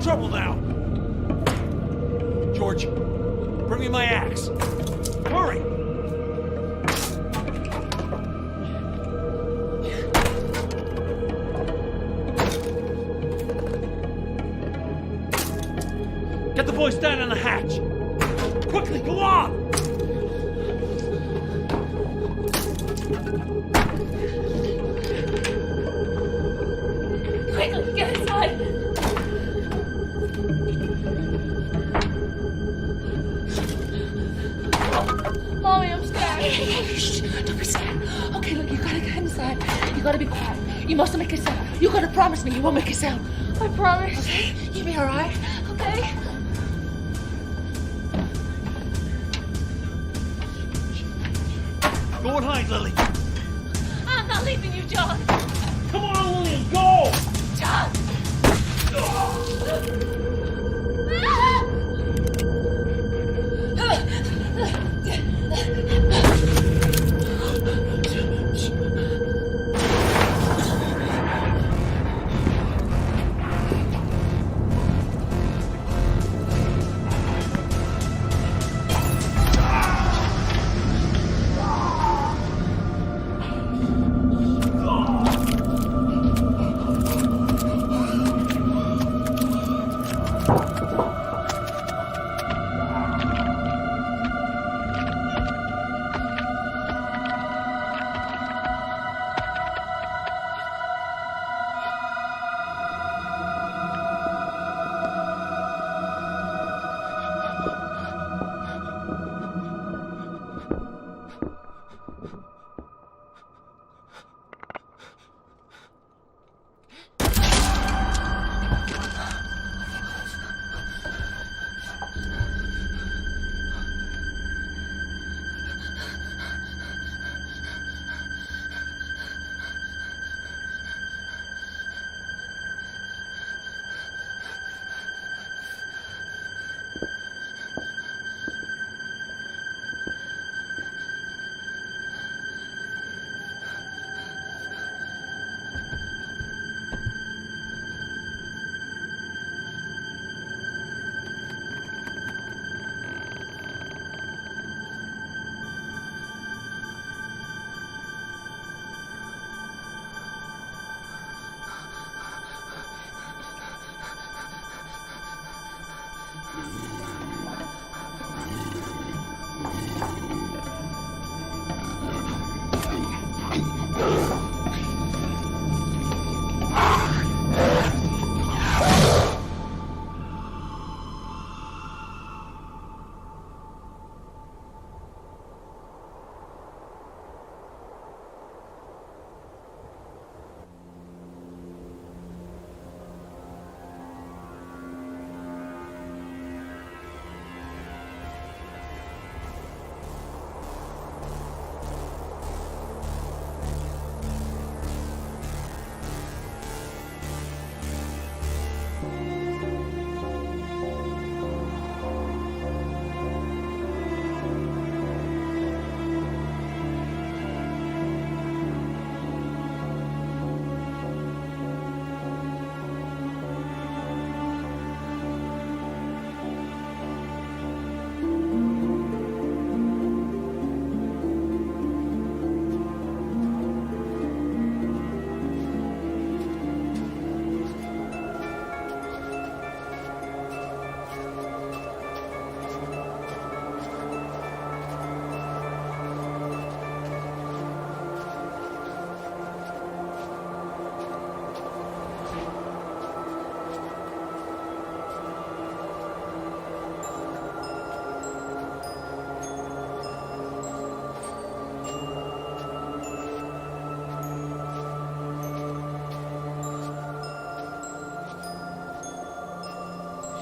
trouble now. George, bring me my axe. Hurry! Get the boys down on the hatch. Quickly, go on! Quickly, get inside! Mommy, I'm scared. Hey, shh, don't be scared. Okay, look, you gotta get inside. You gotta be quiet. You mustn't make a sound. You gotta promise me you won't make a sound. I promise. Okay, you'll be alright. Okay? Go and hide, Lily. I'm not leaving you, John. Come on, Lily, go! John!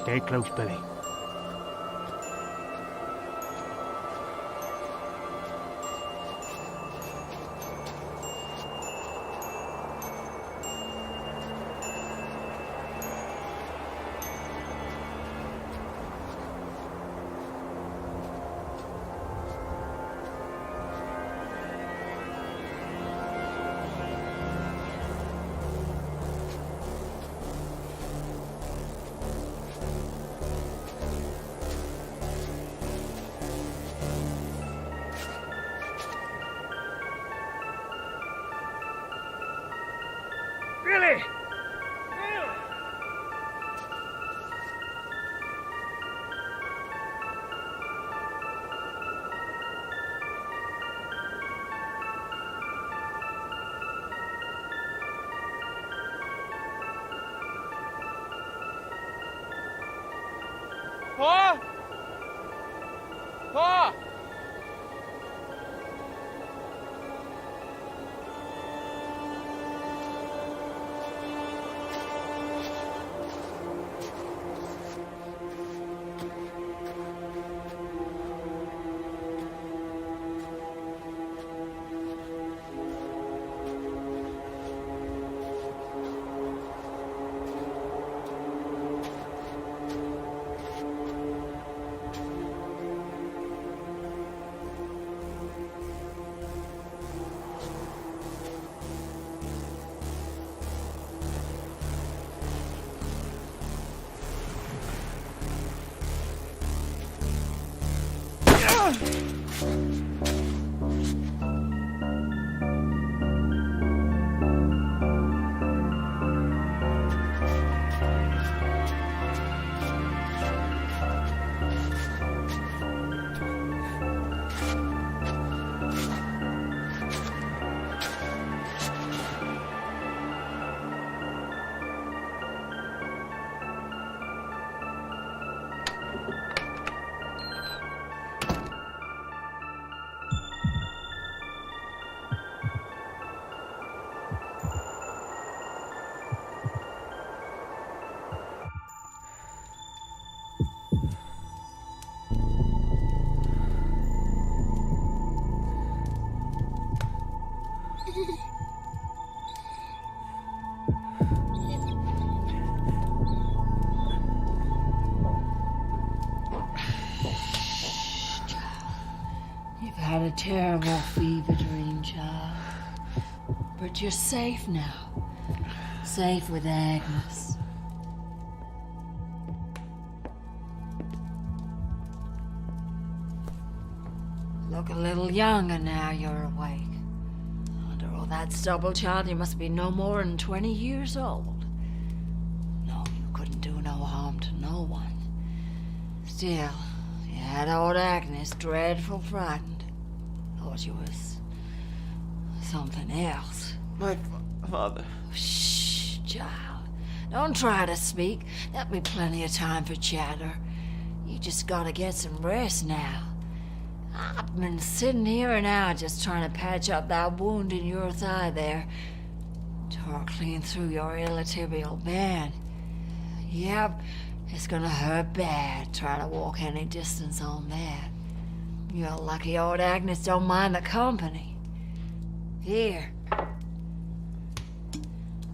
Stay close, Billy. You've had a terrible fever dream, child. But you're safe now. Safe with Agnes. Look a little younger now you're awake. Under all that stubble, child, you must be no more than 20 years old. No, you couldn't do no harm to no one. Still, you had old Agnes dreadful frightened. Thought you was something else. My father. Shh, child. Don't try to speak. There'll be plenty of time for chatter. You just gotta get some rest now. I've been sitting here an hour just trying to patch up that wound in your thigh there. Tore clean through your iliotibial band. Yep, it's gonna hurt bad trying to walk any distance on that. You're lucky old Agnes don't mind the company. Here.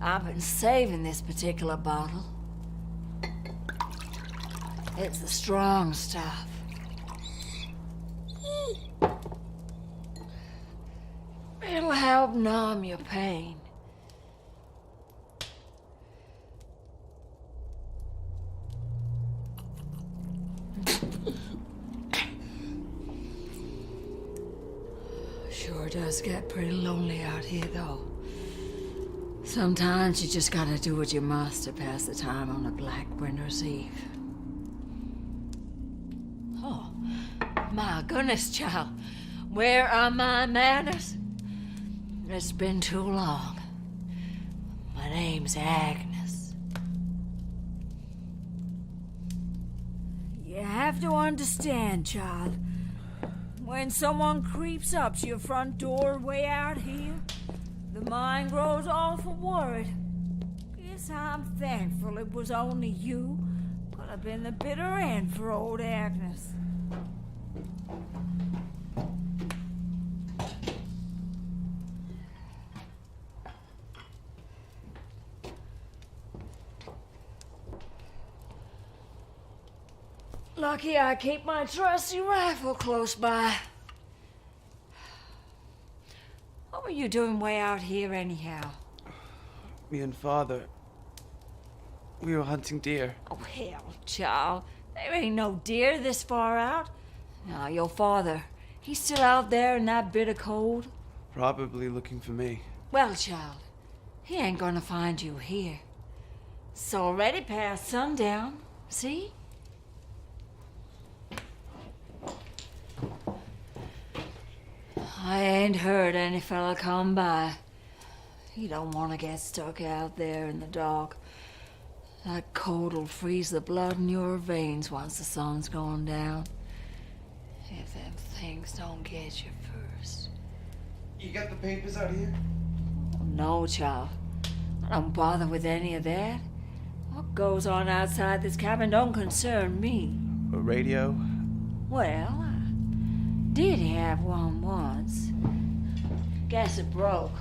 I've been saving this particular bottle. It's the strong stuff. It'll help numb your pain. Sure does get pretty lonely out here, though. Sometimes you just gotta do what you must to pass the time on a black winter's eve. Oh, my goodness, child. Where are my manners? It's been too long. My name's Agnes. You have to understand, child. When someone creeps up to your front door way out here, the mind grows awful worried. Guess I'm thankful it was only you. Could have been the bitter end for old Agnes. Lucky I keep my trusty rifle close by. What were you doing way out here anyhow? Me and father. We were hunting deer. Oh, hell, child. There ain't no deer this far out. Now, your father, he's still out there in that bitter cold? Probably looking for me. Well, child, he ain't gonna find you here. It's already past sundown, see? I ain't heard any fella come by. He don't want to get stuck out there in the dark. That cold'll freeze the blood in your veins once the sun's gone down. If them things don't get you first. You got the papers out here? No, child. I don't bother with any of that. What goes on outside this cabin don't concern me. A radio? Well, I did have one once. Guess it broke.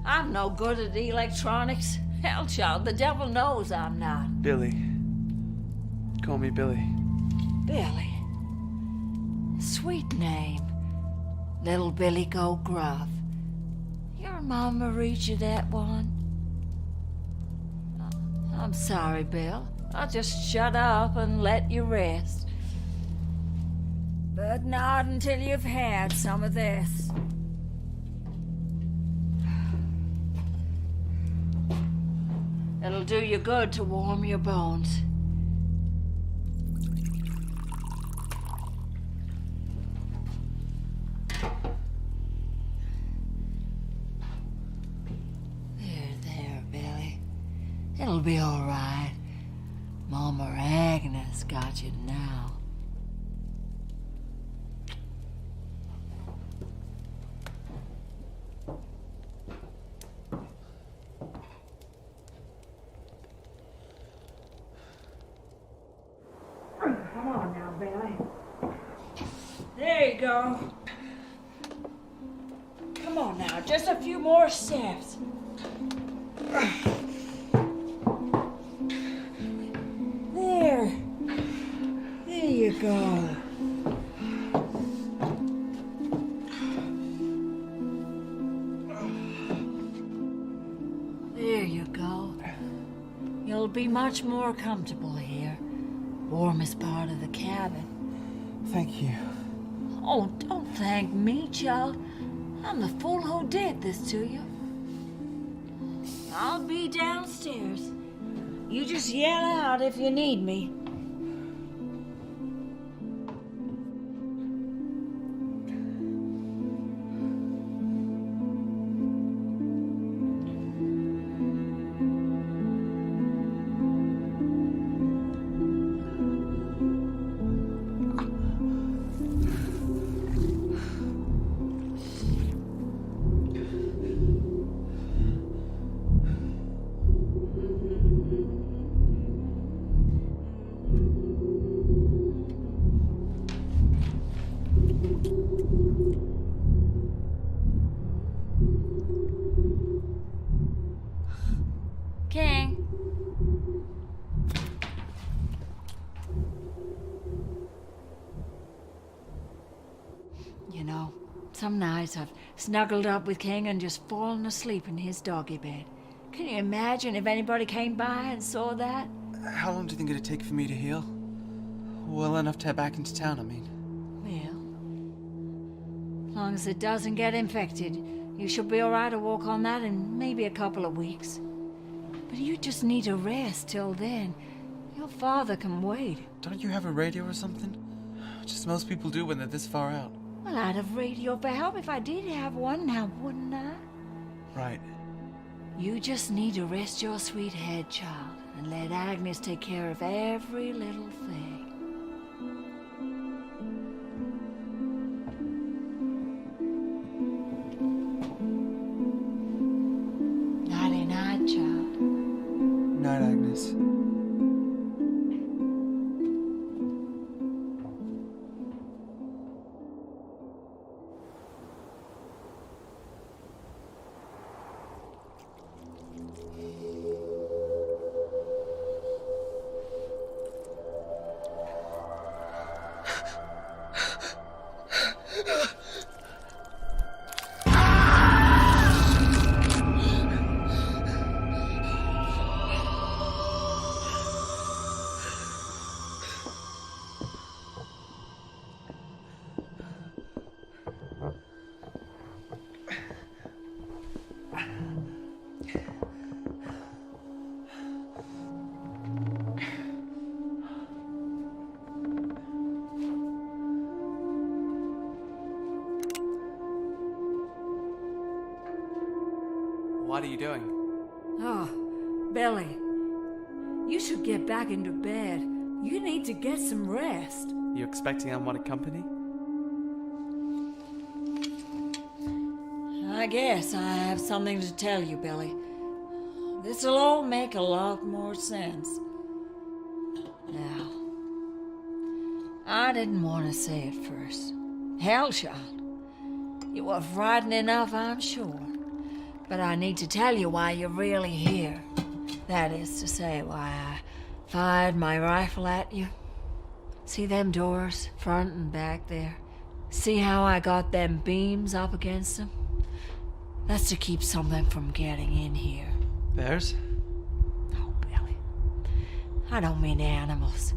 I'm no good at electronics. Hell, child, the devil knows I'm not. Billy. Call me Billy. Billy. Sweet name. Little Billy Go Gruff. Your mama read you that one? I'm sorry, Bill. I'll just shut up and let you rest. But not until you've had some of this. It'll do you good to warm your bones. There, Billy. It'll be all right. Mama Agnes got you now. Come on now, Billy. There you go. Come on now, just a few more steps. There. There you go. be much more comfortable here. Warmest part of the cabin. Thank you. Oh, don't thank me, child. I'm the fool who did this to you. I'll be downstairs. You just yell out if you need me. King. You know, some nights I've snuggled up with King and just fallen asleep in his doggy bed. Can you imagine if anybody came by and saw that? How long do you think it'd take for me to heal? Well enough to head back into town, I mean. Well, as long as it doesn't get infected, you should be all right to walk on that in maybe a couple of weeks. But you just need a rest till then. Your father can wait. Don't you have a radio or something? Just most people do when they're this far out. Well, I'd have radio for help if I did have one, now wouldn't I? Right. You just need to rest your sweet head, child, and let Agnes take care of every little thing. Nighty-night, child. Night, Agnes. What are you doing? Oh, Billy, you should get back into bed. You need to get some rest. You expecting unwanted company? I guess I have something to tell you, Billy. This'll all make a lot more sense. Now, I didn't want to say it first. Hell, child, you were frightened enough, I'm sure. But I need to tell you why you're really here. That is to say, why I fired my rifle at you. See them doors, front and back there? See how I got them beams up against them? That's to keep something from getting in here. Bears? Oh, Billy. I don't mean animals.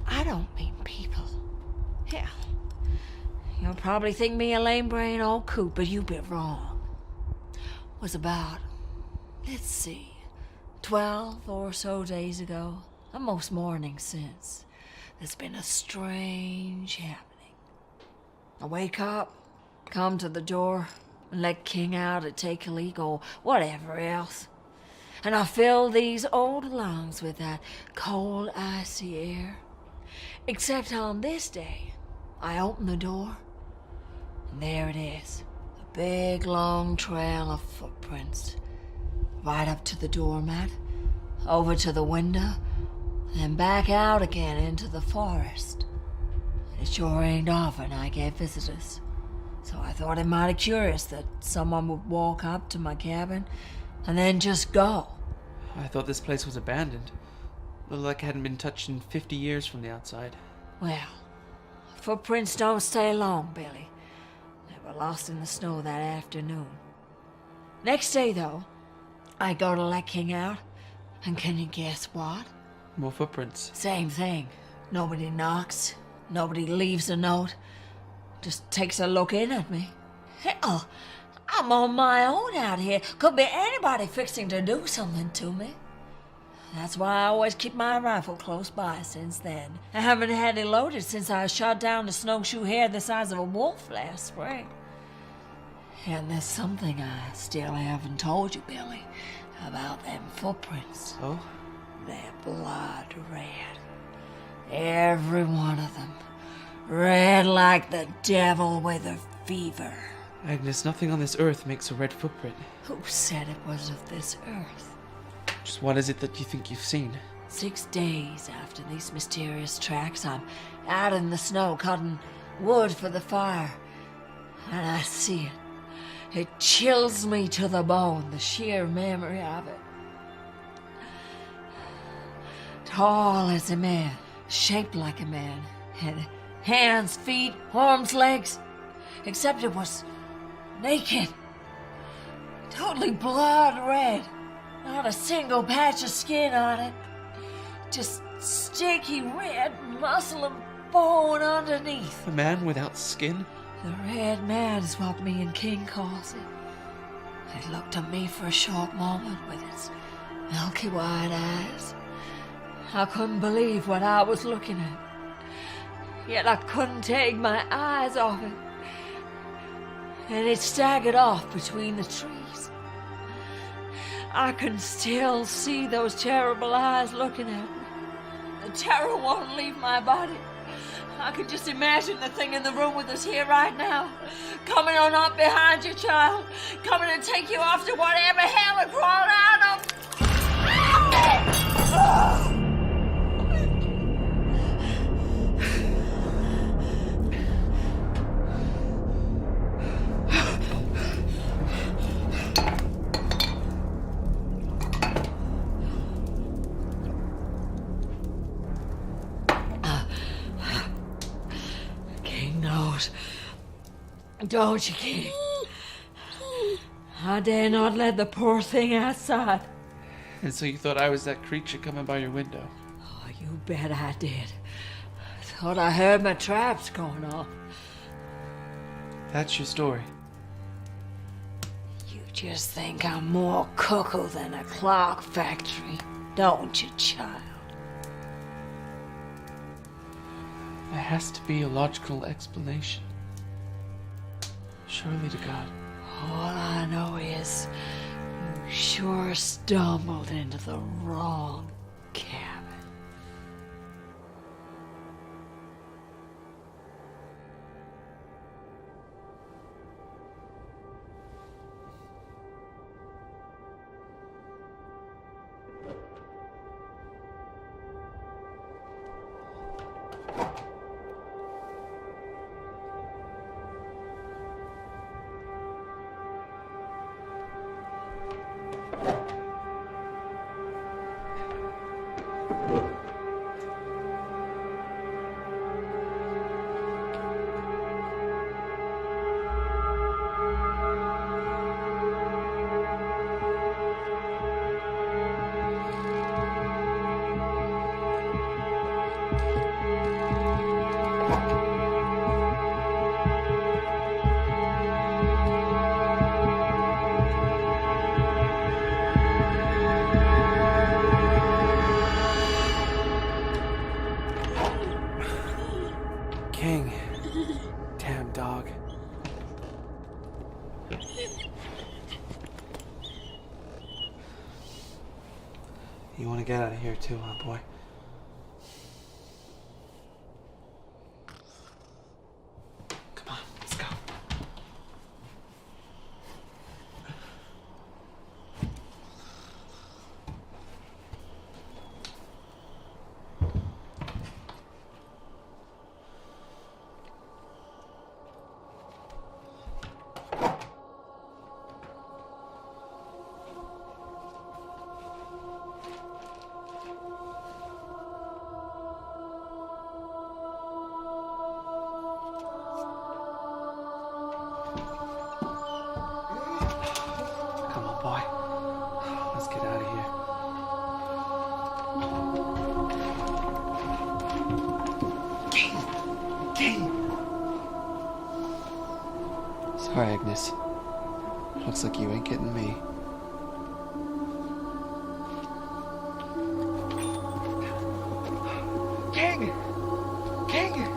I don't mean people. Hell, you'll probably think me a lame-brained old coot, but you'd be wrong. Was about, let's see, 12 or so days ago, and most mornings since, there's been a strange happening. I wake up, come to the door, and let King out to take a leak or whatever else. And I fill these old lungs with that cold, icy air. Except on this day, I open the door, and there it is. Big, long trail of footprints. Right up to the doormat, over to the window, then back out again into the forest. It sure ain't often I get visitors, so I thought it mighty curious that someone would walk up to my cabin and then just go. I thought this place was abandoned. Looked like it hadn't been touched in 50 years from the outside. Well, footprints don't stay long, Billy. They were lost in the snow that afternoon. Next day, though, I go to let King out, And can you guess what? More footprints. Same thing. Nobody knocks. Nobody leaves a note. Just takes a look in at me. Hell, I'm on my own out here. Could be anybody fixing to do something to me. That's why I always keep my rifle close by since then. I haven't had it loaded since I shot down a snowshoe hare the size of a wolf last spring. And there's something I still haven't told you, Billy, about them footprints. Oh? They're blood red. Every one of them. Red like the devil with a fever. Agnes, nothing on this earth makes a red footprint. Who said it was of this earth? Just what is it that you think you've seen? 6 days after these mysterious tracks, I'm out in the snow cutting wood for the fire. And I see it. It chills me to the bone, the sheer memory of it. Tall as a man, shaped like a man, had hands, feet, arms, legs, except it was naked. Totally blood red. Not a single patch of skin on it. Just sticky red muscle and bone underneath. A man without skin? The red man is what me and King calls it. It looked at me for a short moment with its milky white eyes. I couldn't believe what I was looking at. Yet I couldn't take my eyes off it. And it staggered off between the trees. I can still see those terrible eyes looking at me. The terror won't leave my body. I can just imagine the thing in the room with us here right now. Coming on up behind you, child. Coming to take you off to whatever hell it crawled out of. Don't you, King? I dare not let the poor thing outside. And so you thought I was that creature coming by your window? Oh, you bet I did. Thought I heard my traps going off. That's your story. You just think I'm more cuckoo than a clock factory, don't you, child? There has to be a logical explanation. Surely to God. All I know is you sure stumbled into the wrong cabin. King. Damn dog. You want to get out of here too, huh, boy? Come on, let's go. Sorry, Agnes. Looks like you ain't getting me. King! King!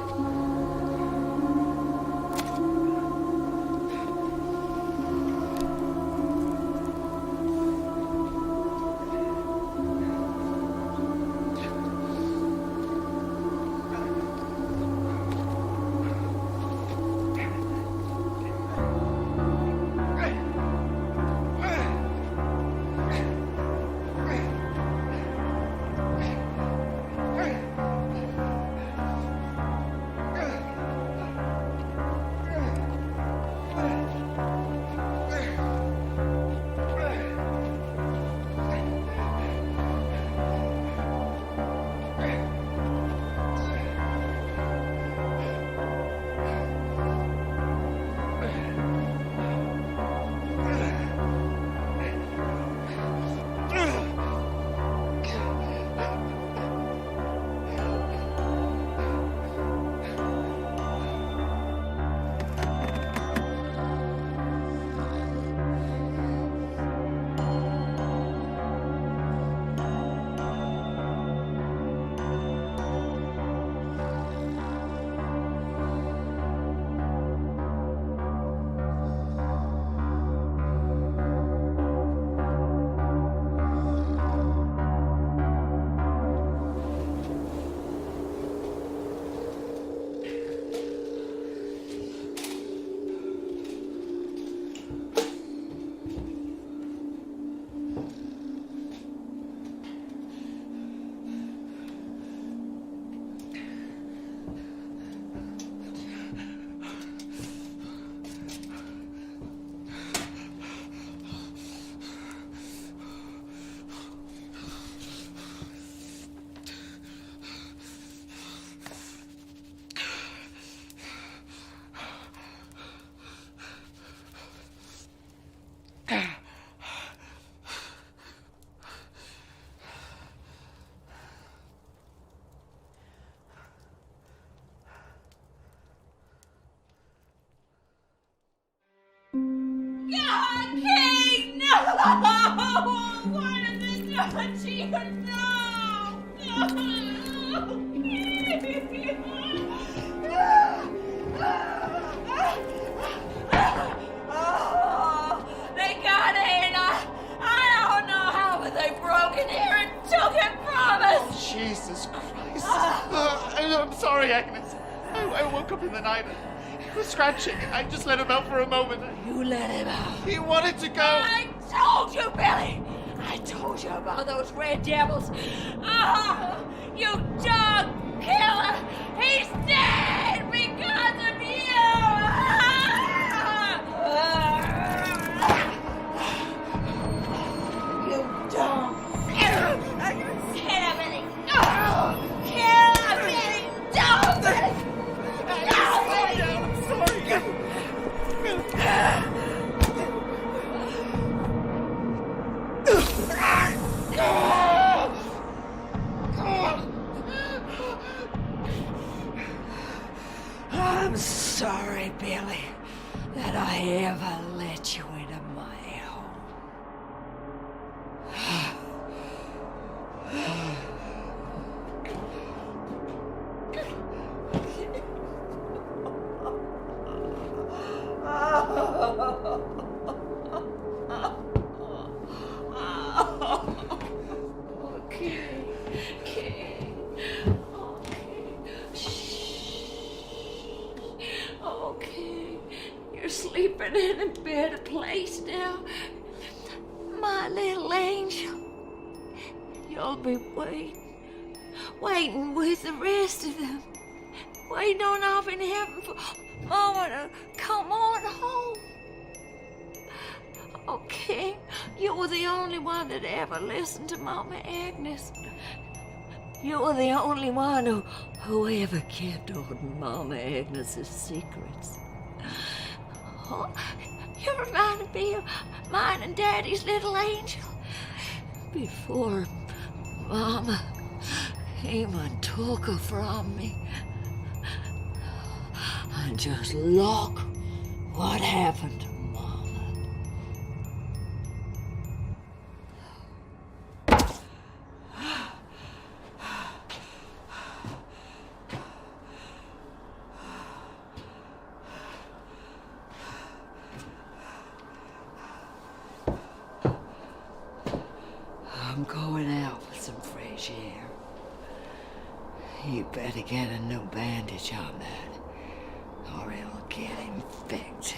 King, no! What is this done to you? No! They got in. I don't know how, but they broke in here and took it from us. Jesus Christ. I'm sorry, Agnes. I woke up in the night. He was scratching. I just let him out for a moment. You let him out. He wanted to go. I told you, Billy. I told you about those red devils. Oh, you dog killer. He's dead because of you. You dog. Kill him, Billy. Kill him, Billy. Don't, Billy. I'm sorry. I'm sorry, Billy, that I ever let you into my home. Okay, you're sleeping in a better place now. My little angel. You'll be waiting with the rest of them. Waiting on up in heaven for Mama to come on home. Okay, you were the only one that ever listened to Mama Agnes. You were the only one who ever kept on Mama Agnes's secrets. Oh, you reminded me of mine and Daddy's little angel. Before Mama came and took her from me. And just look What happened, Mama? I'm going out with some fresh air. You better get a new bandage on that, or it'll get infected.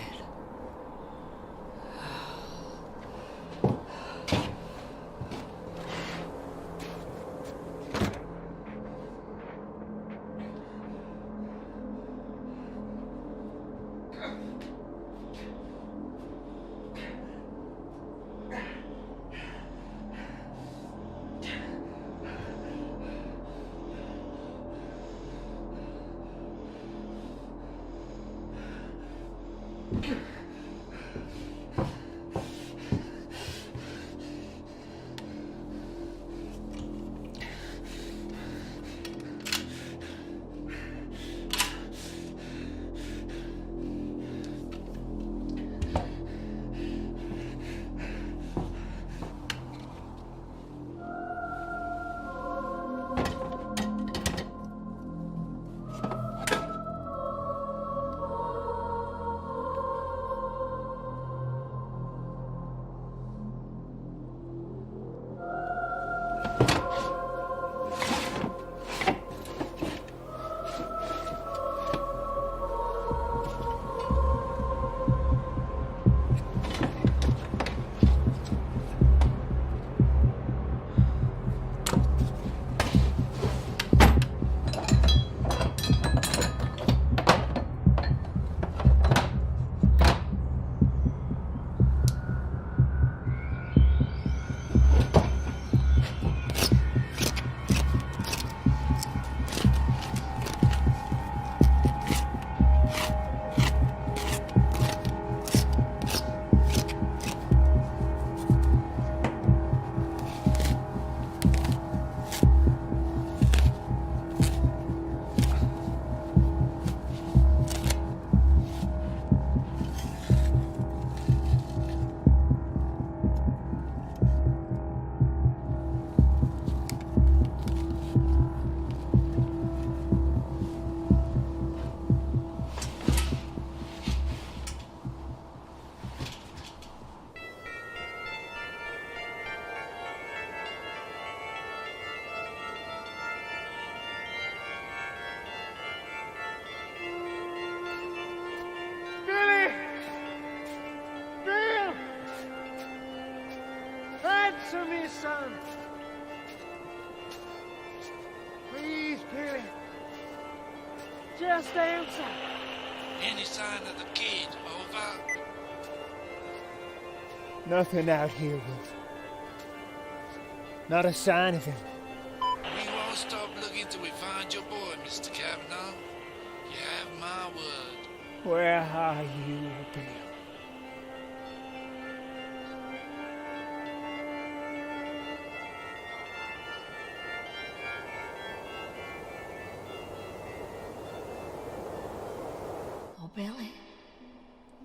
Answer me, son. Please, Billy. Just answer. Any sign of the kid? Over. Nothing out here, Wolf. Not a sign of him. We won't stop looking till we find your boy, Mr. Kavanaugh. You have my word. Where are you, Bill? Oh, Billy.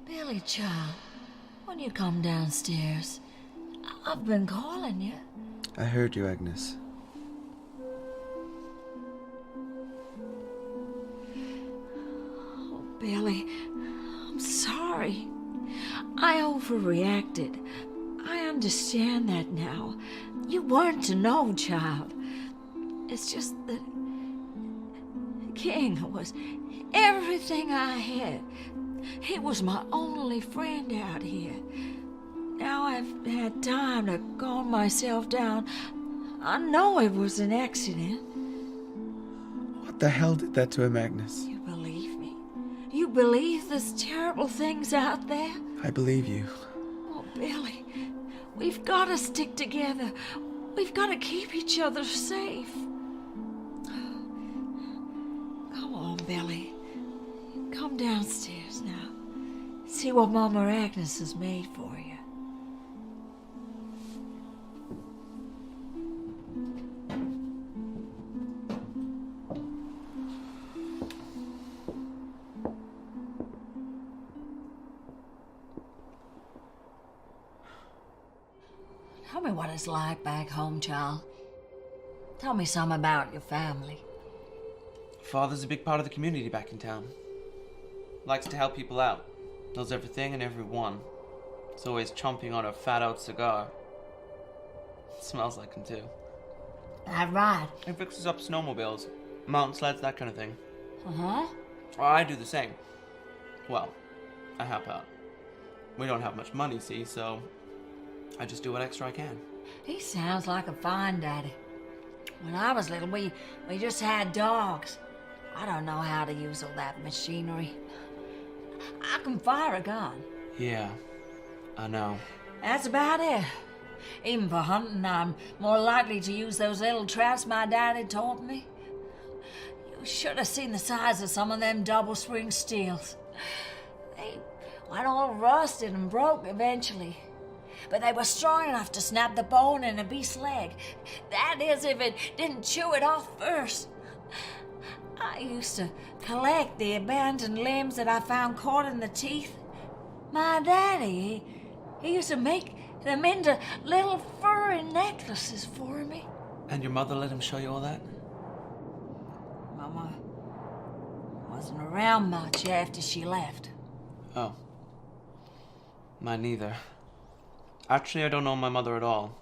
Billy, child. When you come downstairs, I've been calling you. I heard you, Agnes. Oh, Billy, I'm sorry. I overreacted. I understand that now. You weren't to know, child. It's just that King was everything I had. He was my only friend out here. Now I've had time to calm myself down. I know it was an accident. What the hell did that to him, Agnes? You believe me? You believe there's terrible things out there? I believe you. Oh, Billy, we've got to stick together. We've got to keep each other safe. Come on, Billy. Come downstairs now. See what Mama Agnes has made for you. me what it's like back home, child. Tell me some about your family. Father's a big part of the community back in town. Likes to help people out. Knows everything and everyone. He's always chomping on a fat-out cigar. Smells like him, too. That right. He fixes up snowmobiles, mountain sleds, that kind of thing. Uh-huh. Well, I do the same. Well, I help out. We don't have much money, see, so I just do what extra I can. He sounds like a fine daddy. When I was little, we just had dogs. I don't know how to use all that machinery. I can fire a gun. Yeah, I know. That's about it. Even for hunting, I'm more likely to use those little traps my daddy taught me. You should have seen the size of some of them double spring steels. They went all rusted and broke eventually. But they were strong enough to snap the bone in a beast's leg. That is, if it didn't chew it off first. I used to collect the abandoned limbs that I found caught in the teeth. My daddy, he used to make them into little furry necklaces for me. And your mother let him show you all that? Mama wasn't around much after she left. Oh. Mine neither. Actually, I don't know my mother at all.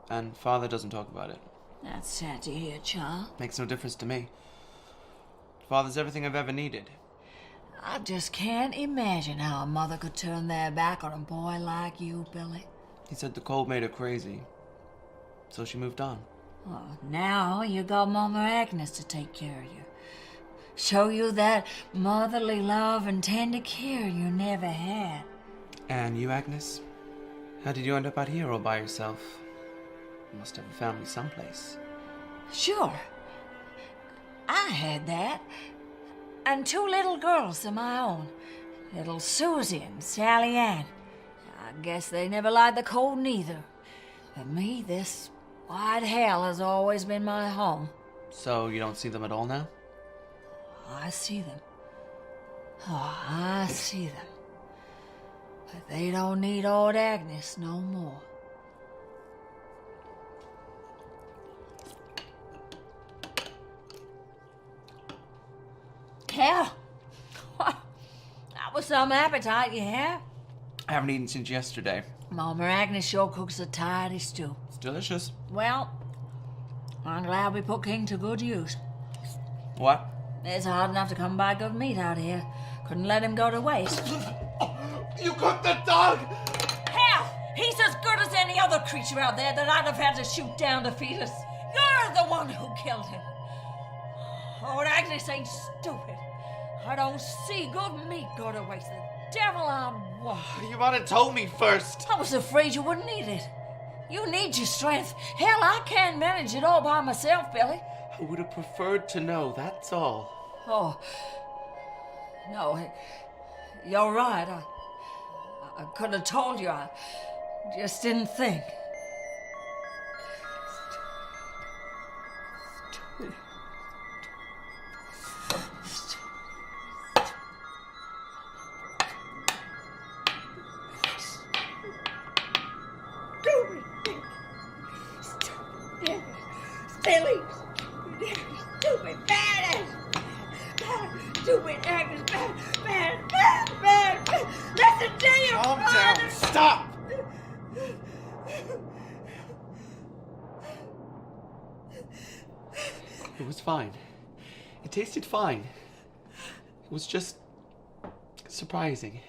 And Father doesn't talk about it. That's sad to hear, child. Makes no difference to me. Father's everything I've ever needed. I just can't imagine how a mother could turn their back on a boy like you, Billy. He said the cold made her crazy. So she moved on. Well, now you got Mama Agnes to take care of you. Show you that motherly love and tender care you never had. And you, Agnes? How did you end up out here all by yourself? You must have a family someplace. Sure. I had that. And 2 little girls of my own. Little Susie and Sally Ann. I guess they never liked the cold neither. But me, this wide hell has always been my home. So you don't see them at all now? I see them. Oh, I see them. But they don't need old Agnes no more. Hell, that was some appetite you have. I haven't eaten since yesterday. Mama Agnes sure cooks a tidy stew. It's delicious. Well, I'm glad we put King to good use. What? It's hard enough to come by good meat out here. Couldn't let him go to waste. You cooked the dog! Hell, he's as good as any other creature out there that I'd have had to shoot down to feed us. You're the one who killed him. Old Agnes ain't stupid. I don't see good meat go to waste. The devil I want. You might have told me first. I was afraid you wouldn't need it. You need your strength. Hell, I can't manage it all by myself, Billy. I would have preferred to know, that's all. Oh, no, you're right. I could have told you. I just didn't think. Billy! Stupid, bad! Stupid, Agnes, bad! Listen to you! Calm down. Stop! It was fine. It tasted fine. It was just surprising.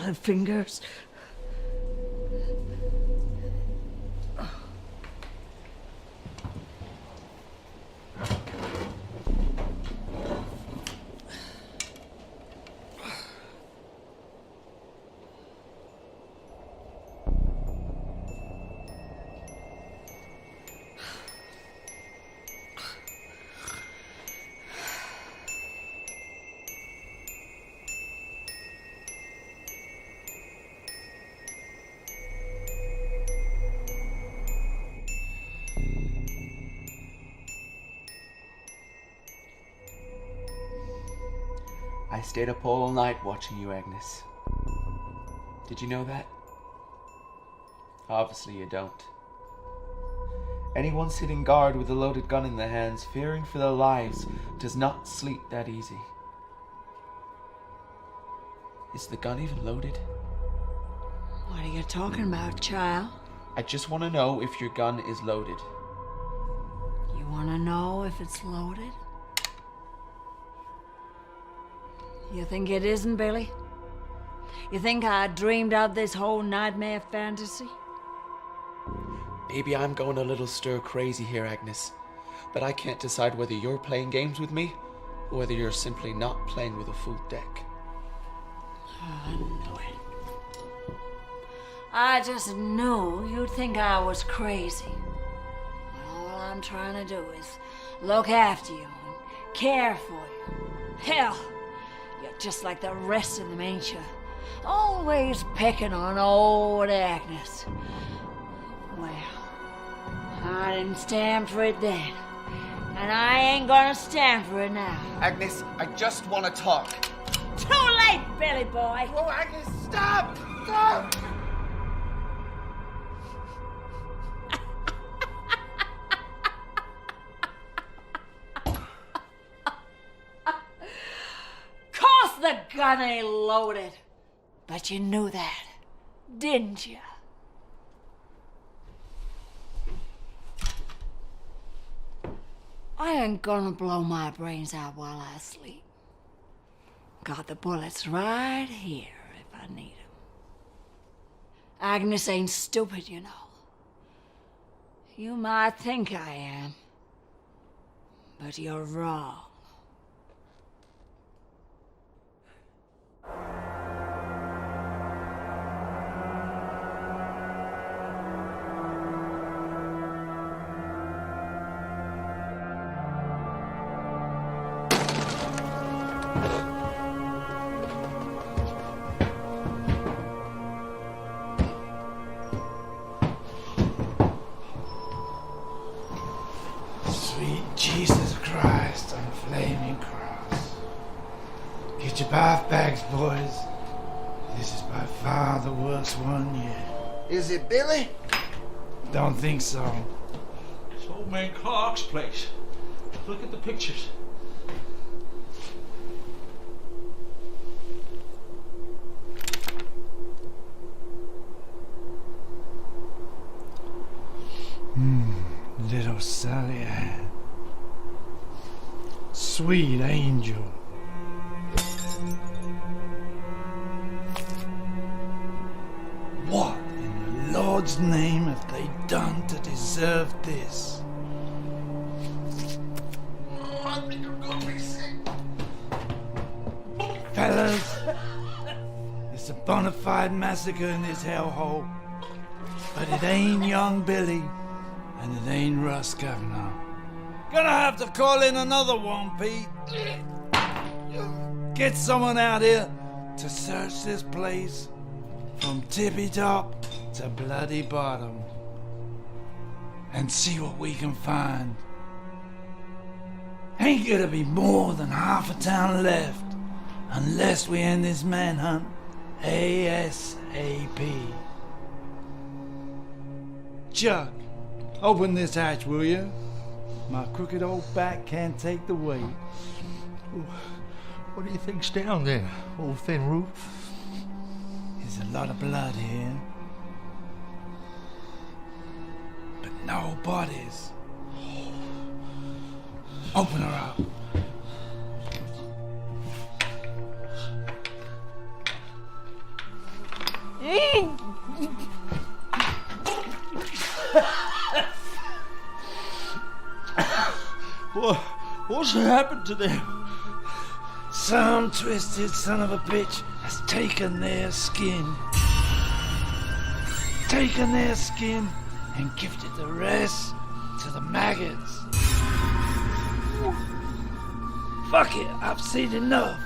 salad fingers. I stayed up all night watching you, Agnes. Did you know that? Obviously you don't. Anyone sitting guard with a loaded gun in their hands, fearing for their lives, does not sleep that easy. Is the gun even loaded? What are you talking about, child? I just want to know if your gun is loaded. You want to know if it's loaded? You think it isn't, Billy? You think I dreamed out this whole nightmare fantasy? Maybe I'm going a little stir crazy here, Agnes, but I can't decide whether you're playing games with me or whether you're simply not playing with a full deck. I knew it. I just knew you'd think I was crazy. All I'm trying to do is look after you and care for you. Hell, you're just like the rest of them, ain't you? Always picking on old Agnes. Well, I didn't stand for it then, and I ain't gonna stand for it now. Agnes, I just want to talk. Too late, Billy boy. Oh, Agnes, stop! Stop! Course the gun ain't loaded. But you knew that, didn't you? I ain't gonna blow my brains out while I sleep. Got the bullets right here if I need 'em. Agnes ain't stupid, you know. You might think I am, but you're wrong. Sweet Jesus Christ on a flaming cross. Get your bath bags, boys. This is by far the worst one yet. Is it Billy? Don't think so. It's old man Clark's place. Look at the pictures. Little Sally Ann. Sweet angel. What in the Lord's name have they done to deserve this? I think I'm gonna be sick. Fellas, it's a bona fide massacre in this hellhole. But it ain't young Billy, and it ain't Russ Kavanaugh. Gonna have to call in another one, Pete. Get someone out here to search this place from tippy top to bloody bottom and see what we can find. Ain't gonna be more than half a town left unless we end this manhunt ASAP. Chuck, open this hatch, will you? My crooked old back can't take the weight. What do you think's down there? Old thin roof? There's a lot of blood here. But no bodies. Open her up. What's happened to them? Some twisted son of a bitch has taken their skin. Taken their skin and gifted the rest to the maggots. Fuck it, I've seen enough.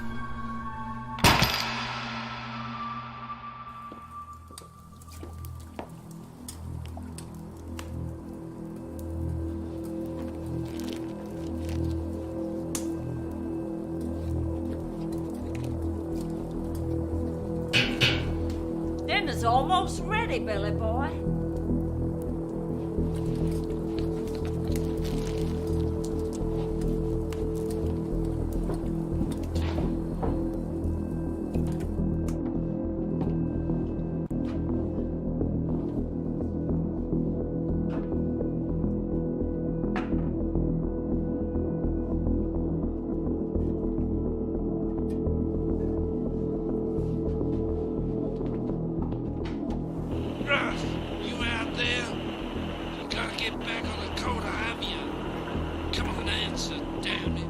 Dinner's almost ready, Billy boy. You out there? You gotta get back on the coat, have you? Come on, answer, damn it.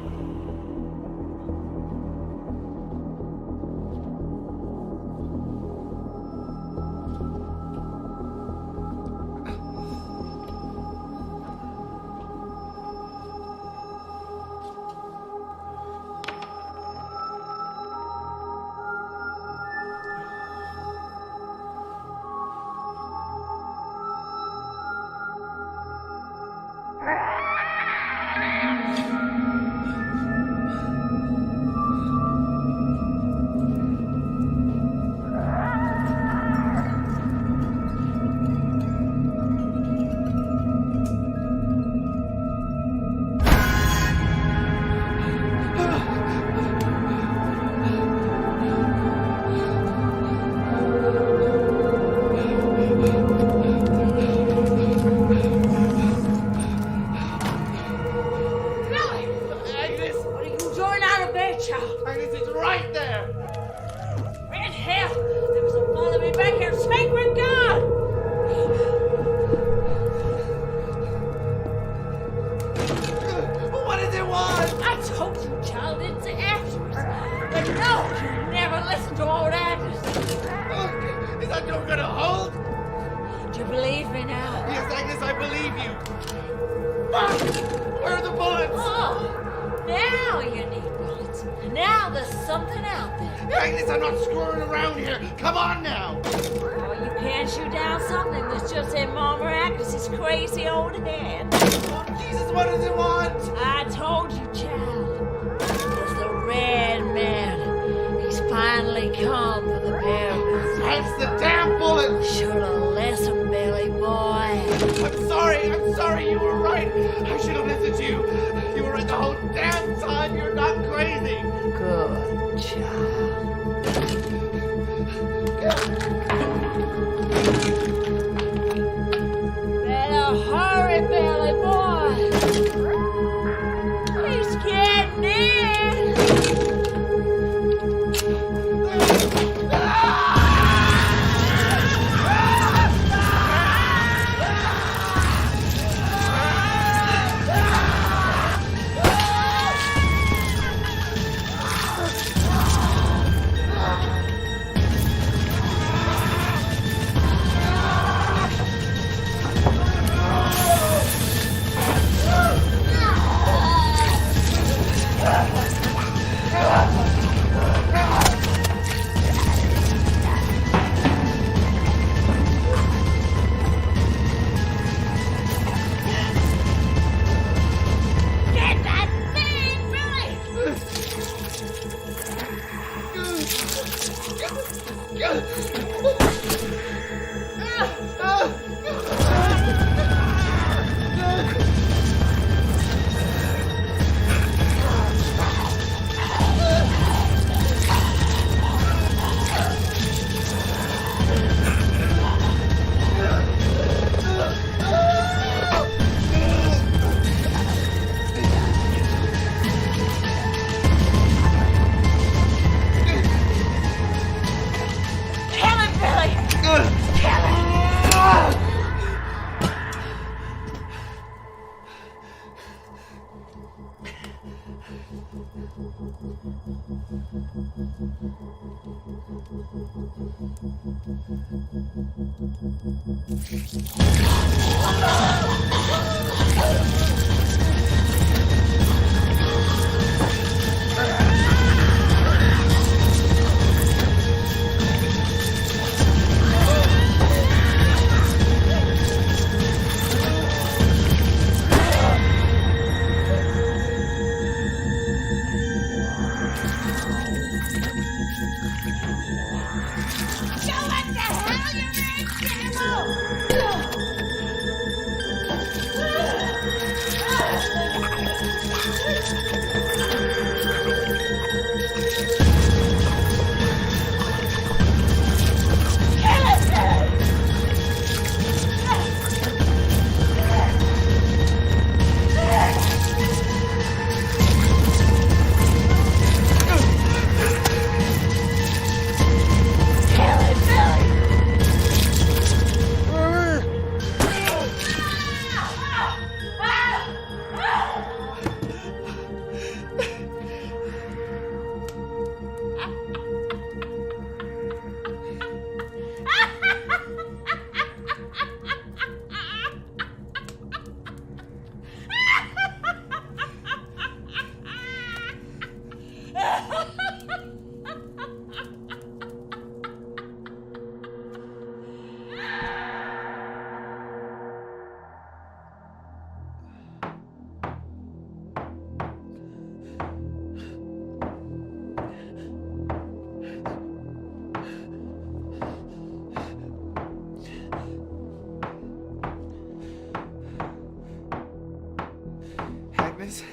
Agnes?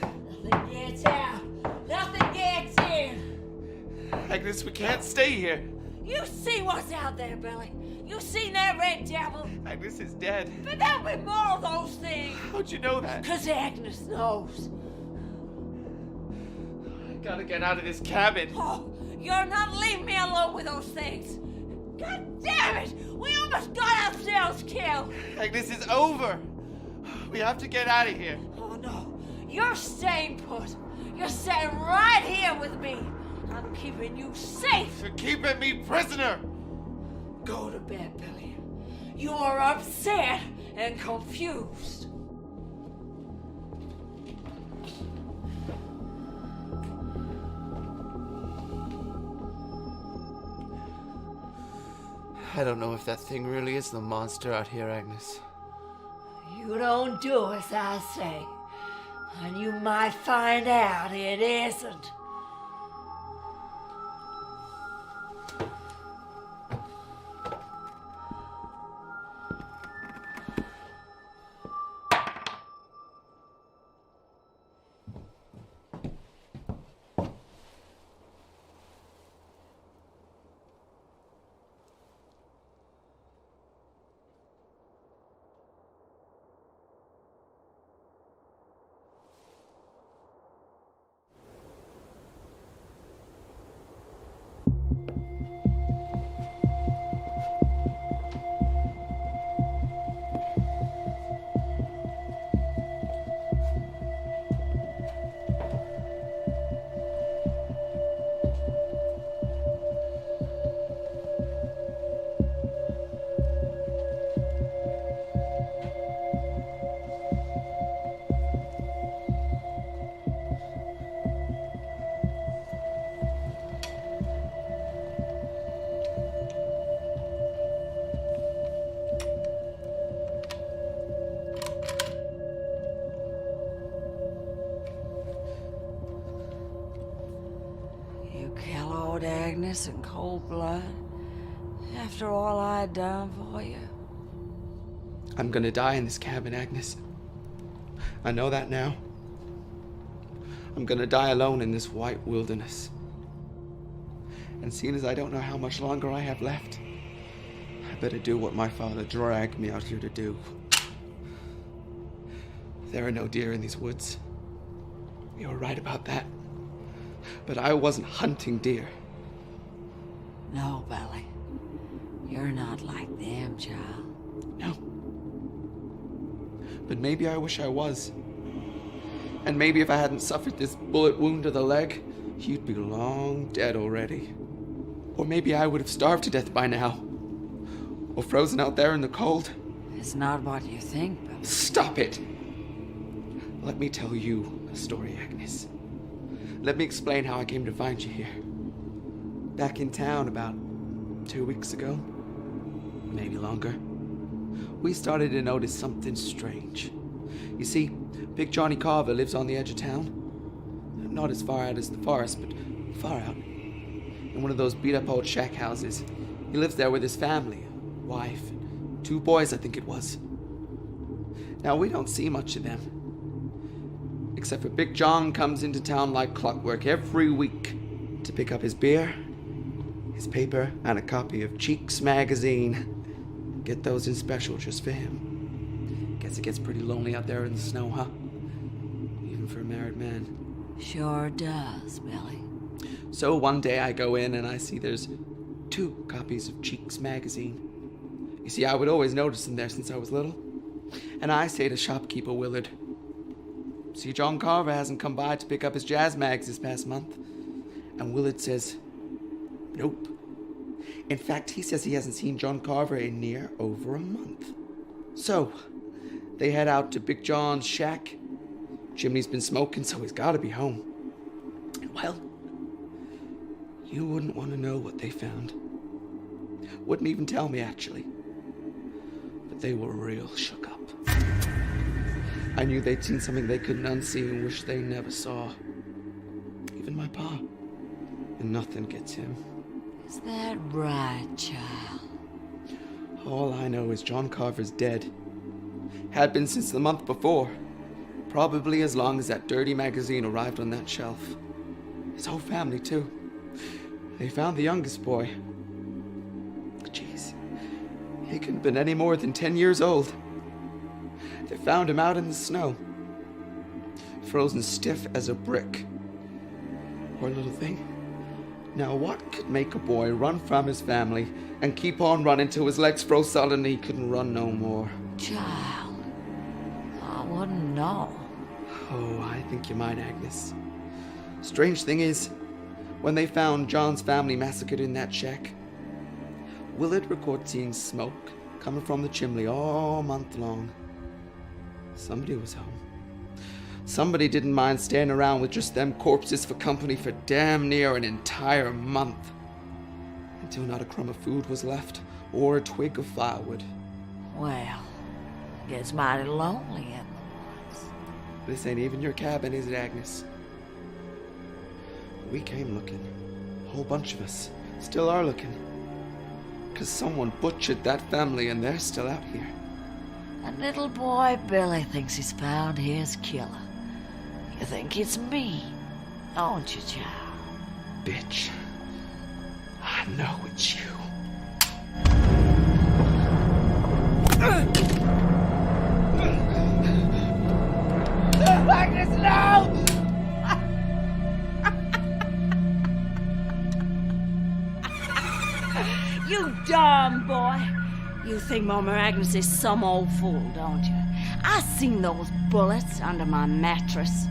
Nothing gets out. Nothing gets in. Agnes, we can't stay here. You see what's out there, Billy. You seen that red devil? Agnes is dead. But there'll be more of those things. How'd you know that? 'Cause Agnes knows. I gotta get out of this cabin. Oh, you're not leaving me alone with those things. God damn it! We almost got ourselves killed. Agnes, it's over. We have to get out of here. Oh no, you're staying put. You're staying right here with me. I'm keeping you safe. You're keeping me prisoner. Go to bed, Billy. You are upset and confused. I don't know if that thing really is the monster out here, Agnes. You don't do as I say, and you might find out it isn't. Agnes in cold blood after all I'd done for you. I'm gonna die in this cabin, Agnes. I know that now. I'm gonna die alone in this white wilderness. And seeing as I don't know how much longer I have left, I better do what my father dragged me out here to do. There are no deer in these woods. You were right about that. But I wasn't hunting deer. No, Billy. You're not like them, child. No. But maybe I wish I was. And maybe if I hadn't suffered this bullet wound to the leg, you'd be long dead already. Or maybe I would have starved to death by now. Or frozen out there in the cold. It's not what you think, Billy. Stop it! Let me tell you a story, Agnes. Let me explain how I came to find you here. Back in town about 2 weeks ago, maybe longer, we started to notice something strange. You see, Big Johnny Carver lives on the edge of town. Not as far out as the forest, but far out. In one of those beat-up old shack houses. He lives there with his family, wife, and 2 boys, I think it was. Now, we don't see much of them. Except for Big John comes into town like clockwork every week to pick up his beer, his paper, and a copy of Cheeks magazine. Get those in special just for him. Guess it gets pretty lonely out there in the snow, huh? Even for a married man. Sure does, Billy. So one day I go in and I see there's 2 copies of Cheeks magazine. You see, I would always notice them there since I was little. And I say to shopkeeper Willard, "See, John Carver hasn't come by to pick up his jazz mags this past month." And Willard says, "Nope. In fact, he says he hasn't seen John Carver in near over a month." So, they head out to Big John's shack. Chimney's been smoking, so he's gotta be home. And well, you wouldn't want to know what they found. Wouldn't even tell me, actually. But they were real shook up. I knew they'd seen something they couldn't unsee and wish they never saw. Even my pa. And nothing gets him. Is that right, child? All I know is John Carver's dead. Had been since the month before. Probably as long as that dirty magazine arrived on that shelf. His whole family, too. They found the youngest boy. Jeez. He couldn't have been any more than 10 years old. They found him out in the snow. Frozen stiff as a brick. Poor little thing. Now what could make a boy run from his family and keep on running till his legs froze solid and he couldn't run no more? Child, I wouldn't know. Oh, I think you might, Agnes. Strange thing is, when they found John's family massacred in that shack, Willard records seeing smoke coming from the chimney all month long. Somebody was home. Somebody didn't mind staying around with just them corpses for company for damn near an entire month. Until not a crumb of food was left, or a twig of firewood. Well, gets mighty lonely in the woods. This ain't even your cabin, is it, Agnes? We came looking. A whole bunch of us. Still are looking. 'Cause someone butchered that family and they're still out here. And little boy Billy thinks he's found his killer. You think it's me, don't you, child? Bitch. I know it's you. Agnes, no! You dumb boy. You think Mama Agnes is some old fool, don't you? I seen those bullets under my mattress.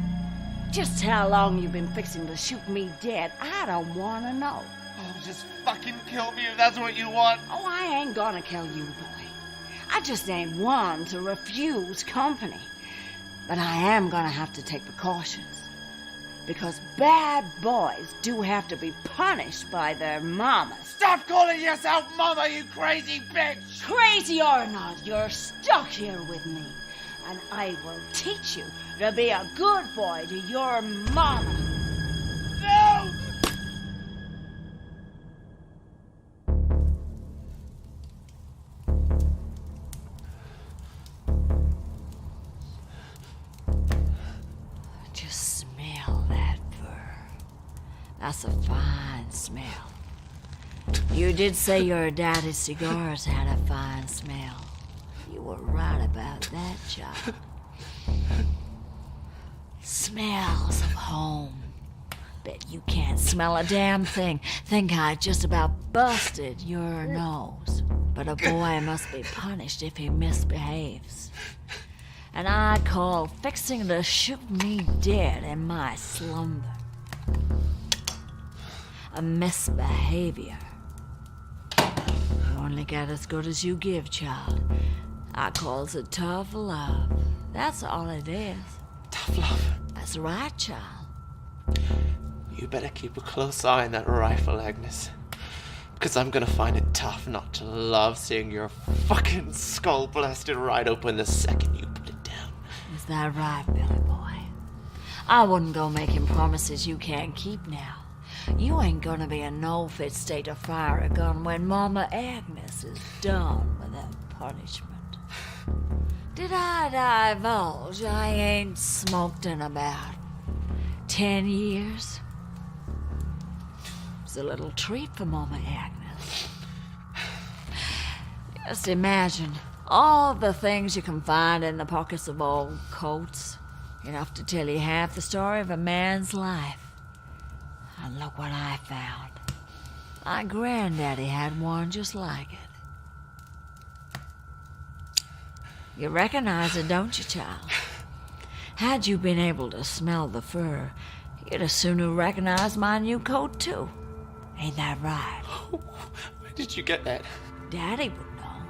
Just how long you been fixing to shoot me dead, I don't want to know. Oh, just fucking kill me if that's what you want. Oh, I ain't gonna kill you, boy. I just ain't one to refuse company. But I am gonna have to take precautions. Because bad boys do have to be punished by their mamas. Stop calling yourself mama, you crazy bitch! Crazy or not, you're stuck here with me. And I will teach you to be a good boy to your mama. No! Just smell that fur. That's a fine smell. You did say your daddy's cigars had a fine smell. You were right about that, child. Smells of home. Bet you can't smell a damn thing. Think I just about busted your nose. But a boy must be punished if he misbehaves. And I call fixing to shoot me dead in my slumber a misbehavior. You only get as good as you give, child. I calls it tough love. That's all it is. Tough love. That's right, child. You better keep a close eye on that rifle, Agnes. Because I'm gonna find it tough not to love seeing your fucking skull blasted right open the second you put it down. Is that right, Billy boy? I wouldn't go making promises you can't keep now. You ain't gonna be in no fit state to fire a gun when Mama Agnes is done with that punishment. Did I divulge I ain't smoked in about 10 years? It's a little treat for Mama Agnes. Just imagine all the things you can find in the pockets of old coats. Enough to tell you half the story of a man's life. And look what I found. My granddaddy had one just like it. You recognize it, don't you, child? Had you been able to smell the fur, you'd as soon have recognized my new coat, too. Ain't that right? Where did you get that? Daddy would know.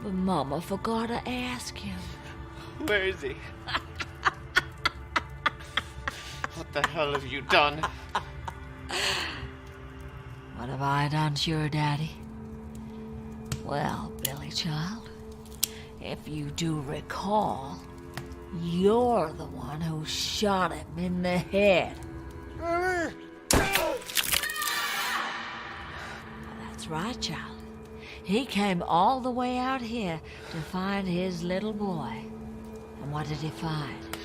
But Mama forgot to ask him. Where is he? What the hell have you done? What have I done to your daddy? Well, Billy child, if you do recall, you're the one who shot him in the head. That's right, child. He came all the way out here to find his little boy. And what did he find?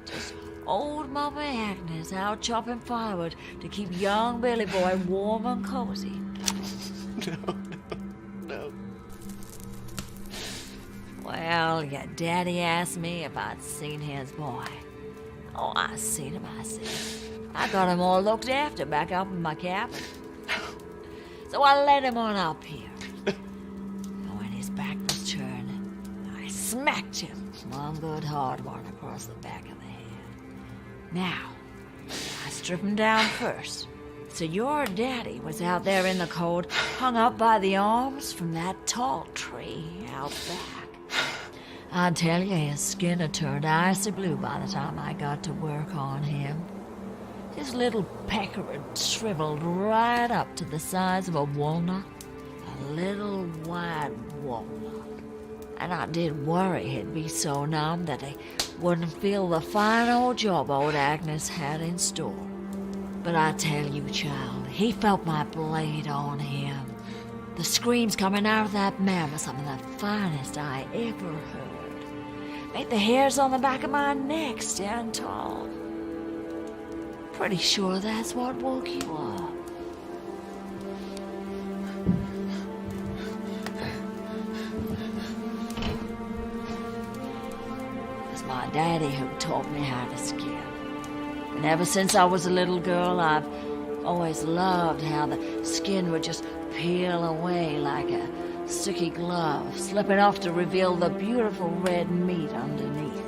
Just old Mama Agnes out chopping firewood to keep young Billy boy warm and cozy. No. Well, your daddy asked me if I'd seen his boy. Oh, I seen him, I said. I got him all looked after back up in my cabin. So I led him on up here. And when his back was turned, I smacked him one good hard one across the back of the head. Now, I stripped him down first. So your daddy was out there in the cold, hung up by the arms from that tall tree out back. I tell you, his skin had turned icy blue by the time I got to work on him. His little pecker had shriveled right up to the size of a walnut, a little white walnut. And I did worry he'd be so numb that he wouldn't feel the fine old job old Agnes had in store. But I tell you, child, he felt my blade on him. The screams coming out of that man were some of the finest I ever heard. Made the hairs on the back of my neck stand tall. Pretty sure that's what woke you up. It was my daddy who taught me how to skin. And ever since I was a little girl, I've always loved how the skin would just peel away like a sticky glove, slipping off to reveal the beautiful red meat underneath.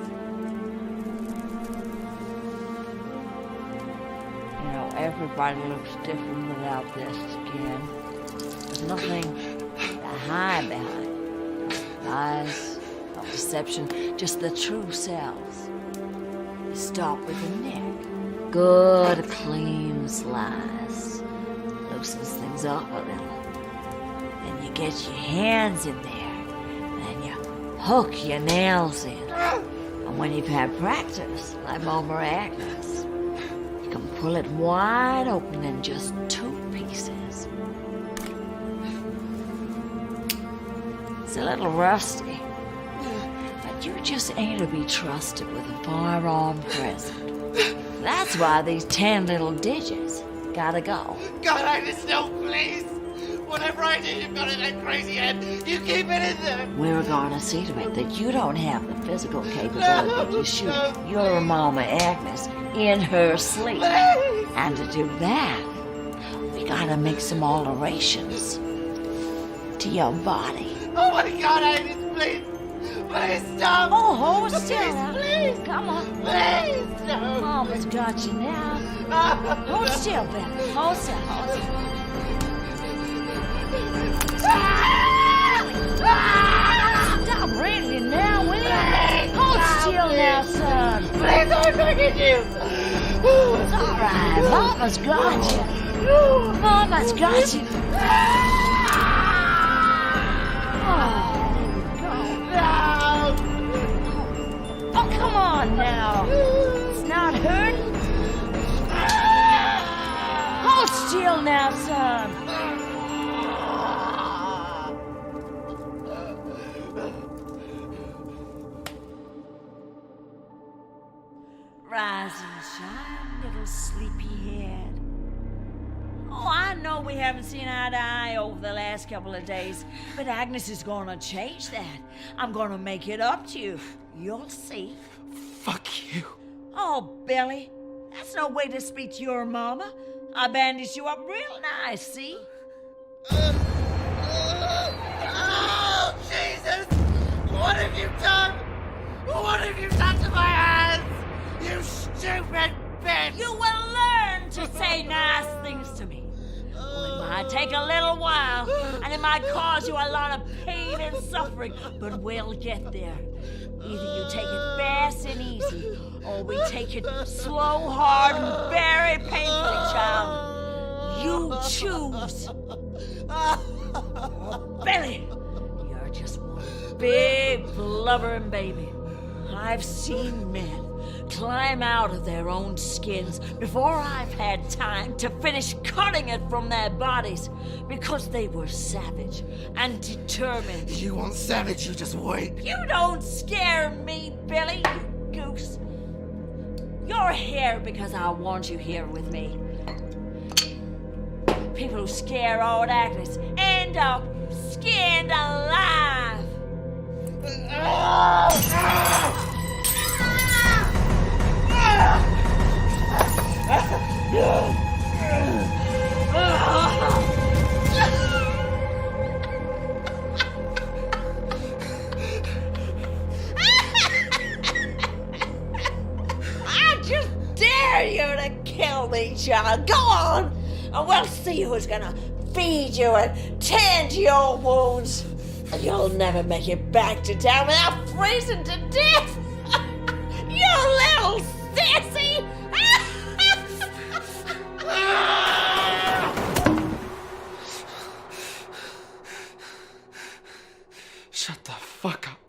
You know, everybody looks different without their skin. There's nothing to hide behind. No eyes, no deception, just the true selves. You start with the neck. Good, clean slice. Loosens things up a little. Then you get your hands in there. Then you hook your nails in. And when you've had practice, like Mama Agnes, you can pull it wide open in just 2 pieces. It's a little rusty, but you just ain't to be trusted with a firearm present. That's why these 10 little digits gotta go. God, Agnes, no, please. Whatever I do, you've got in that crazy head. You keep it in there. We're gonna see to it that you don't have the physical capability to shoot your Mama Agnes in her sleep. Please. And to do that, we gotta make some alterations to your body. Oh my God, Agnes, please. Please stop. Oh, hold still now. Please. Come on. Please, no. Mama's got you now. Hold still, Billy. Hold still, hold still. Stop Really now, will you? Hold still now, son. Please, I'm begging you. It's all right. Mama's got you. Mama's got you. Oh, come on now. It's not hurting. Hold still now, son. Rise and shine, little sleepyhead. Oh, I know we haven't seen eye to eye over the last couple of days, but Agnes is gonna change that. I'm gonna make it up to you. You'll see. Fuck you. Oh, Billy, that's no way to speak to your mama. I bandaged you up real nice, see? Oh, Jesus! What have you done? What have you done to my hands? You stupid bitch! You will learn to say nice things to me. Well, it might take a little while, and it might cause you a lot of pain and suffering, but we'll get there. Either you take it fast and easy, or we take it slow, hard, and very painfully, child. You choose. Oh, Billy, you're just one big blubbering baby. I've seen men climb out of their own skins before I've had time to finish cutting it from their bodies because they were savage and determined. You want savage, you just wait. You don't scare me, Billy, you goose. You're here because I want you here with me. People who scare old Agnes end up skinned alive. I just dare you to kill me, child. Go on, and we'll see who's gonna feed you and tend to your wounds. And you'll never make it back to town without freezing to death. You little sissy! Shut the fuck up.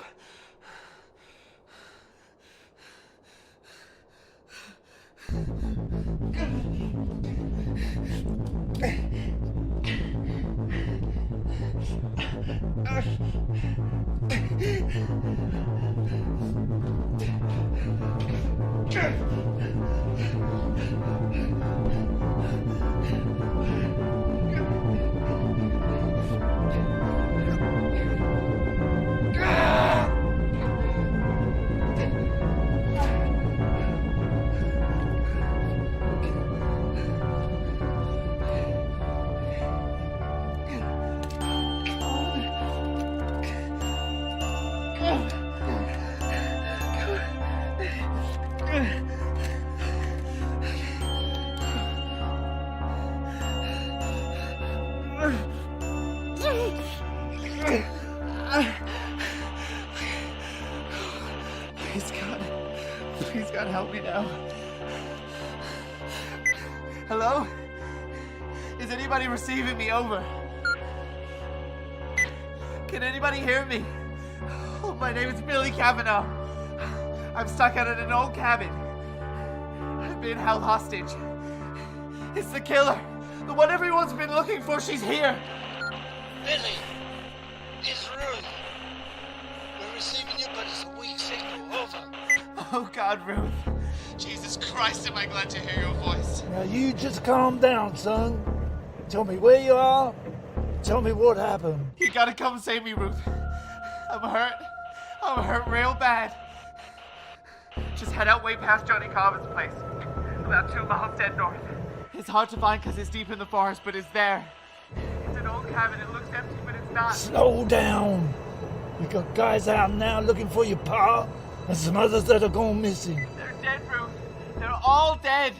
Please, God, help me now. Hello? Is anybody receiving me? Over. Can anybody hear me? Oh, my name is Billy Cavanaugh. I'm stuck out in an old cabin. I'm being held hostage. It's the killer. The one everyone's been looking for. She's here. Billy, it's Ruth. We're receiving you, but it's a weak signal. Over. Oh, God, Ruth. Jesus Christ, am I glad to hear your voice. Now you just calm down, son. Tell me where you are. Tell me what happened. You gotta come save me, Ruth. I'm hurt. I'm hurt real bad. Just head out way past Johnny Carver's place. About 2 miles dead north. It's hard to find because it's deep in the forest, but it's there. It's an old cabin. It looks empty, but it's not. Slow down. We got guys out now looking for your pa and some others that are gone missing. They're dead, Ruth. They're all dead.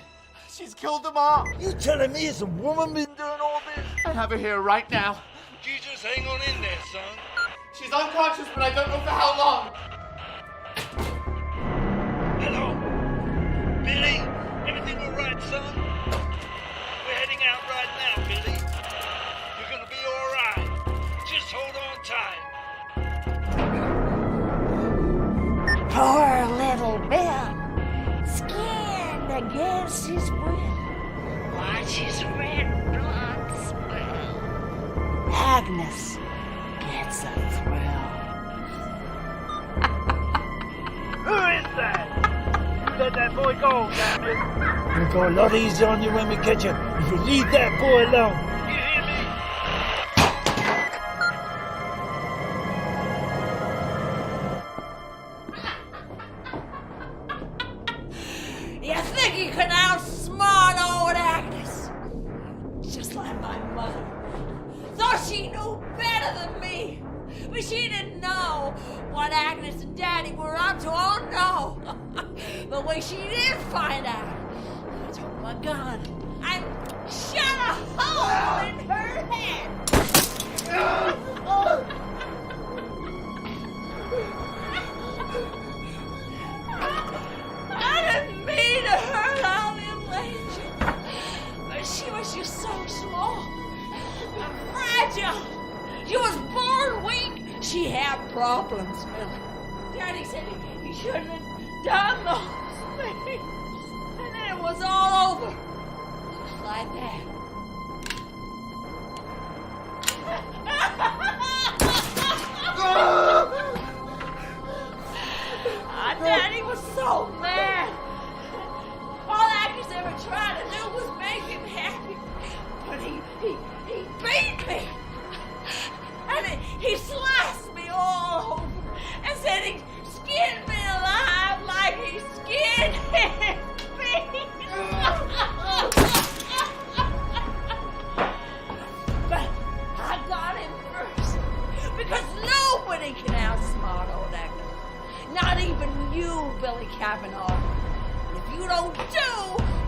She's killed them all. You telling me it's a woman been doing all this? I have her here right now. You just hang on in there, son. She's unconscious, but I don't know for how long. Hello? Billy? Everything all right, son? We're heading out right now, Billy. You're gonna be all right. Just hold on tight. Poor little Bill, skinned against his will. Watch his red blood spill. Agnes gets a thrill. Who is that? You let that boy go, damn it. We'll go a lot easier on you when we get you if you leave that boy alone. You hear me? You think you can outsmart old Agnes? Just like my mother. Thought she knew better than me. But she didn't know what Agnes and Daddy were up to. Oh no. But when she did find out, I took my gun and shot a hole in her head. I didn't mean to hurt all them ladies, but she was just so small and fragile. She was born weak. She had problems, Billy. Daddy said he shouldn't have done those things. And then it was all over. Just like that. Daddy was so mad. All Agnes ever tried to do was make him happy. But he beat me. And he sliced me all over and said he'd skin me alive like he skinned me. But I got him first because nobody can outsmart old Agnes. Not even you, Billy Cavanaugh. And if you don't do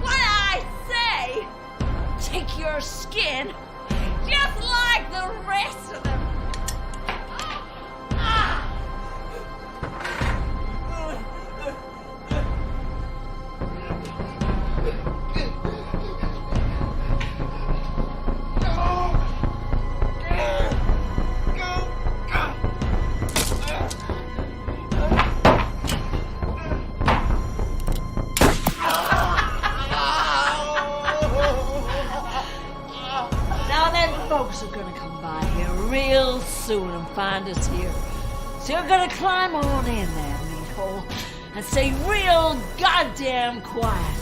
what I say, I'll take your skin just like the rest of them. Folks are gonna come by here real soon and find us here. So you're gonna climb on in there, meathole, and stay real goddamn quiet.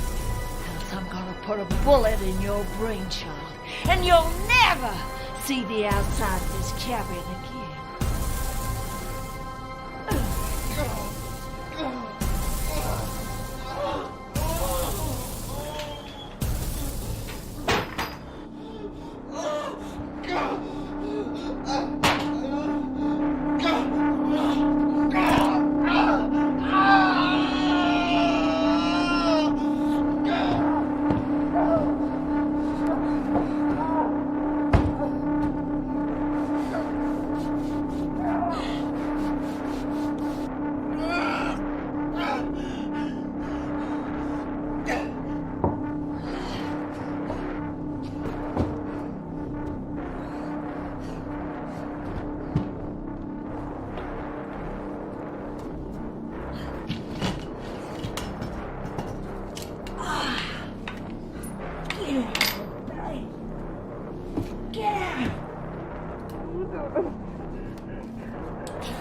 Else I'm gonna put a bullet in your brain, child, and you'll never see the outside of this cabin again.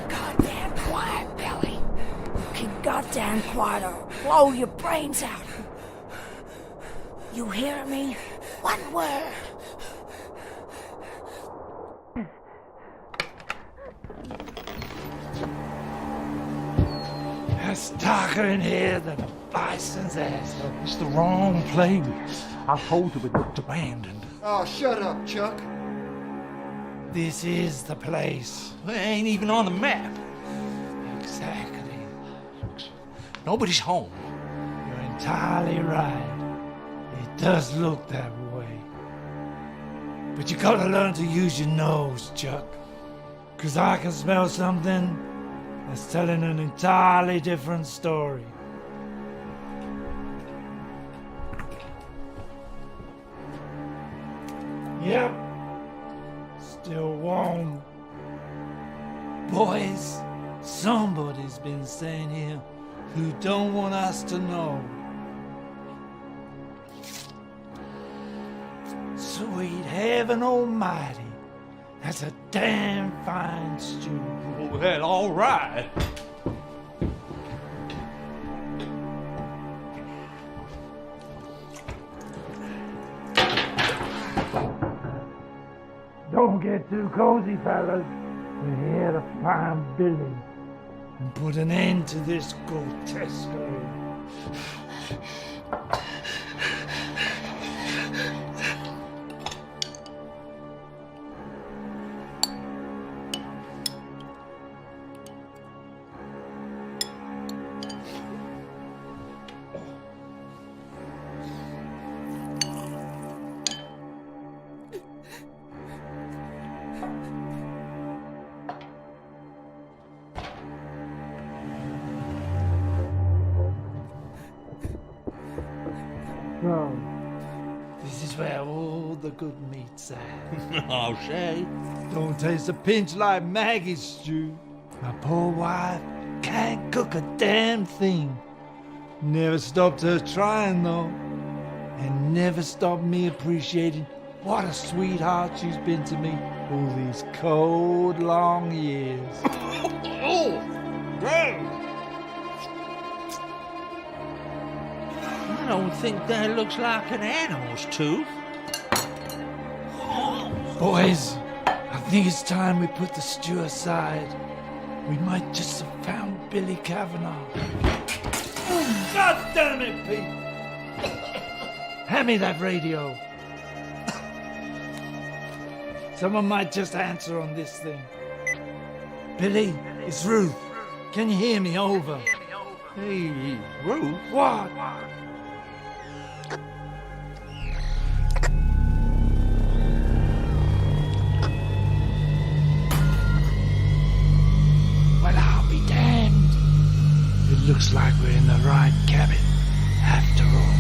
Goddamn quiet, Billy. Keep goddamn quiet or blow your brains out. You hear me? One word. It's darker in here than a bison's ass. It's the wrong place. I told you it looked abandoned. Oh, shut up, Chuck. This is the place. It ain't even on the map. Exactly. Nobody's home. You're entirely right. It does look that way. But you gotta learn to use your nose, Chuck. Because I can smell something that's telling an entirely different story. Yep, still warm. Boys, somebody's been staying here who don't want us to know. Sweet heaven almighty, that's a damn fine stew. Well, all right. Don't get too cozy, fellas. We're here to find Billy and put an end to this grotesquerie. So, this is where all the good meat's at. I'll say. Don't taste a pinch like Maggie's stew. My poor wife can't cook a damn thing. Never stopped her trying though. And never stopped me appreciating what a sweetheart she's been to me all these cold, long years. Oh, damn. I don't think that looks like an animal's tooth. Boys, I think it's time we put the stew aside. We might just have found Billy Kavanaugh. God damn it, Pete! Hand me that radio. Someone might just answer on this thing. Billy, it's Ruth. Can you hear me? Over. Hey, Ruth? What? Well, I'll be damned. It looks like we're in the right cabin, after all.